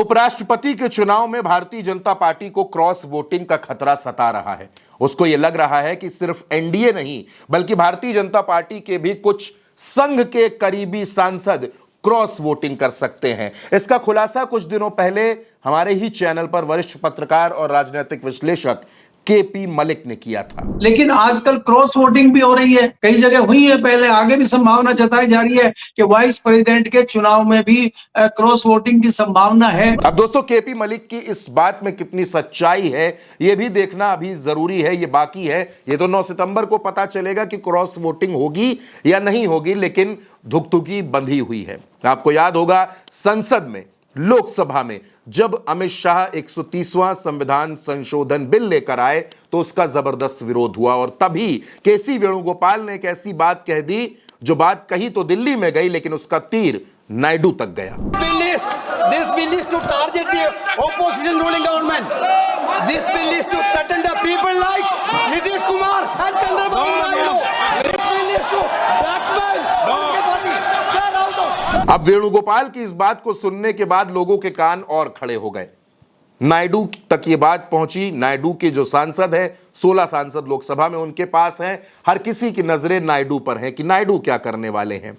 उपराष्ट्रपति के चुनाव में भारतीय जनता पार्टी को क्रॉस वोटिंग का खतरा सता रहा है। उसको यह लग रहा है कि सिर्फ एनडीए नहीं बल्कि भारतीय जनता पार्टी के भी कुछ संघ के करीबी सांसद क्रॉस वोटिंग कर सकते हैं। इसका खुलासा कुछ दिनों पहले हमारे ही चैनल पर वरिष्ठ पत्रकार और राजनीतिक विश्लेषक केपी मलिक ने किया था। लेकिन आजकल क्रॉस वोटिंग भी हो रही है, कई जगह हुई है पहले, आगे भी संभावना जताई जा रही है कि वाइस प्रेसिडेंट के चुनाव में भी क्रॉस वोटिंग की संभावना है। अब दोस्तों, केपी मलिक की इस बात में कितनी सच्चाई है यह भी देखना अभी जरूरी है, ये बाकी है। ये तो 9 सितंबर को पता चलेगा कि क्रॉस वोटिंग होगी या नहीं होगी, लेकिन धुकधुकी बंधी हुई है। आपको याद होगा संसद में, लोकसभा में जब अमित शाह 130वां संविधान संशोधन बिल लेकर आए तो उसका जबरदस्त विरोध हुआ और तभी केसी वेणुगोपाल ने एक ऐसी बात कह दी जो बात कही तो दिल्ली में गई, लेकिन उसका तीर नायडू तक गया। This bill is to target the opposition ruling government. This bill is to threaten the people like Nitish Kumar and Chandrababu Naidu. This bill is to blackmail the party. Get out of. अब वेणुगोपाल की इस बात को सुनने के बाद लोगों के कान और खड़े हो गए। नायडू तक ये बात पहुंची। नायडू के जो सांसद है, 16 सांसद लोकसभा में उनके पास हैं। हर किसी की नजरें नायडू पर हैं कि नायडू क्या करने वाले हैं।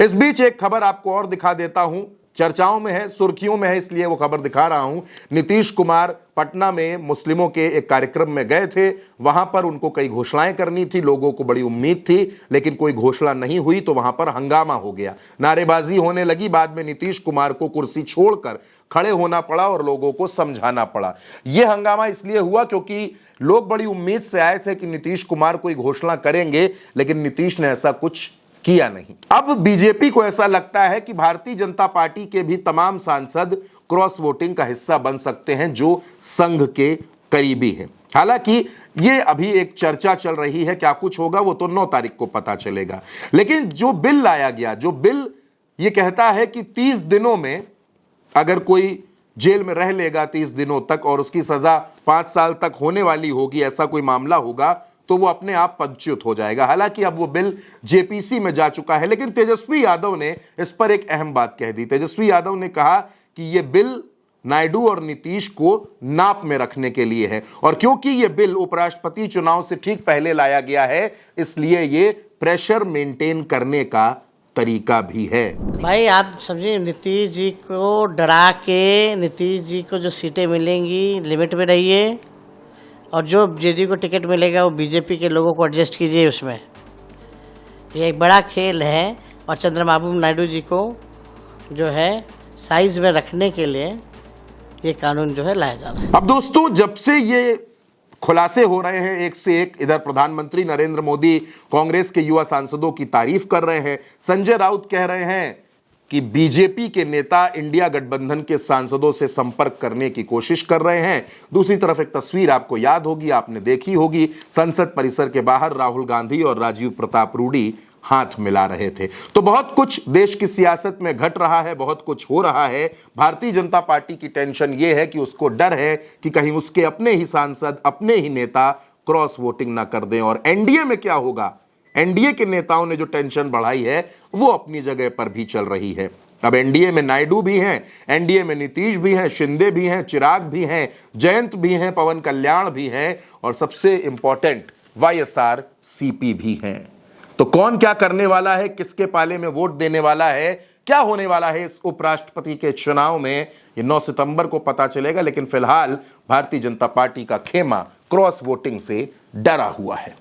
इस बीच एक खबर आपको और दिखा देता हूं, चर्चाओं में है, सुर्खियों में है, इसलिए वो खबर दिखा रहा हूं। नीतीश कुमार पटना में मुस्लिमों के एक कार्यक्रम में गए थे। वहां पर उनको कई घोषणाएं करनी थी, लोगों को बड़ी उम्मीद थी, लेकिन कोई घोषणा नहीं हुई तो वहां पर हंगामा हो गया, नारेबाजी होने लगी। बाद में नीतीश कुमार को कुर्सी छोड़कर खड़े होना पड़ा और लोगों को समझाना पड़ा। यह हंगामा इसलिए हुआ क्योंकि लोग बड़ी उम्मीद से आए थे कि नीतीश कुमार कोई घोषणा करेंगे, लेकिन नीतीश ने ऐसा कुछ किया नहीं। अब बीजेपी को ऐसा लगता है कि भारतीय जनता पार्टी के भी तमाम सांसद क्रॉस वोटिंग का हिस्सा बन सकते हैं जो संघ के करीबी हैं। हालांकि ये अभी एक चर्चा चल रही है, क्या कुछ होगा वो तो 9 तारीख को पता चलेगा। लेकिन जो बिल लाया गया, जो बिल ये कहता है कि 30 दिनों में अगर कोई जेल में रह लेगा 30 दिनों तक और उसकी सजा 5 साल तक होने वाली होगी, ऐसा कोई मामला होगा तो वो अपने आप पदच्युत हो जाएगा। हालांकि अब वो बिल जेपीसी में जा चुका है, लेकिन तेजस्वी यादव ने इस पर एक अहम बात कह दी। तेजस्वी यादव ने कहा कि ये बिल नायडू और नीतीश को नाप में रखने के लिए है, और क्योंकि ये बिल उपराष्ट्रपति चुनाव से ठीक पहले लाया गया है, इसलिए ये प्रेशर मेंटेन करने का तरीका भी है। भाई आप समझिए, नीतीश जी को डरा के, नीतीश जी को जो सीटें मिलेंगी लिमिट में रहिए, और जो जेडीयू को टिकट मिलेगा वो बीजेपी के लोगों को एडजस्ट कीजिए उसमें। ये एक बड़ा खेल है और चंद्रबाबू नायडू जी को जो है साइज में रखने के लिए ये कानून जो है लाया जा रहा है। अब दोस्तों, जब से ये खुलासे हो रहे हैं एक से एक, इधर प्रधानमंत्री नरेंद्र मोदी कांग्रेस के युवा सांसदों की तारीफ कर रहे हैं, संजय राउत कह रहे हैं कि बीजेपी के नेता इंडिया गठबंधन के सांसदों से संपर्क करने की कोशिश कर रहे हैं। दूसरी तरफ एक तस्वीर आपको याद होगी, आपने देखी होगी, संसद परिसर के बाहर राहुल गांधी और राजीव प्रताप रूडी हाथ मिला रहे थे। तो बहुत कुछ देश की सियासत में घट रहा है, बहुत कुछ हो रहा है। भारतीय जनता पार्टी की टेंशन यह है कि उसको डर है कि कहीं उसके अपने ही सांसद, अपने ही नेता क्रॉस वोटिंग ना कर दें। और एनडीए में क्या होगा, एनडीए के नेताओं ने जो टेंशन बढ़ाई है वो अपनी जगह पर भी चल रही है। अब एनडीए में नायडू भी हैं, एनडीए में नीतीश भी हैं, शिंदे भी हैं, चिराग भी हैं, जयंत भी हैं, पवन कल्याण भी हैं, और सबसे इंपॉर्टेंट वाईएसआर सीपी भी हैं। तो कौन क्या करने वाला है, किसके पाले में वोट देने वाला है, क्या होने वाला है इस उपराष्ट्रपति के चुनाव में, ये 9 सितंबर को पता चलेगा। लेकिन फिलहाल भारतीय जनता पार्टी का खेमा क्रॉस वोटिंग से डरा हुआ है।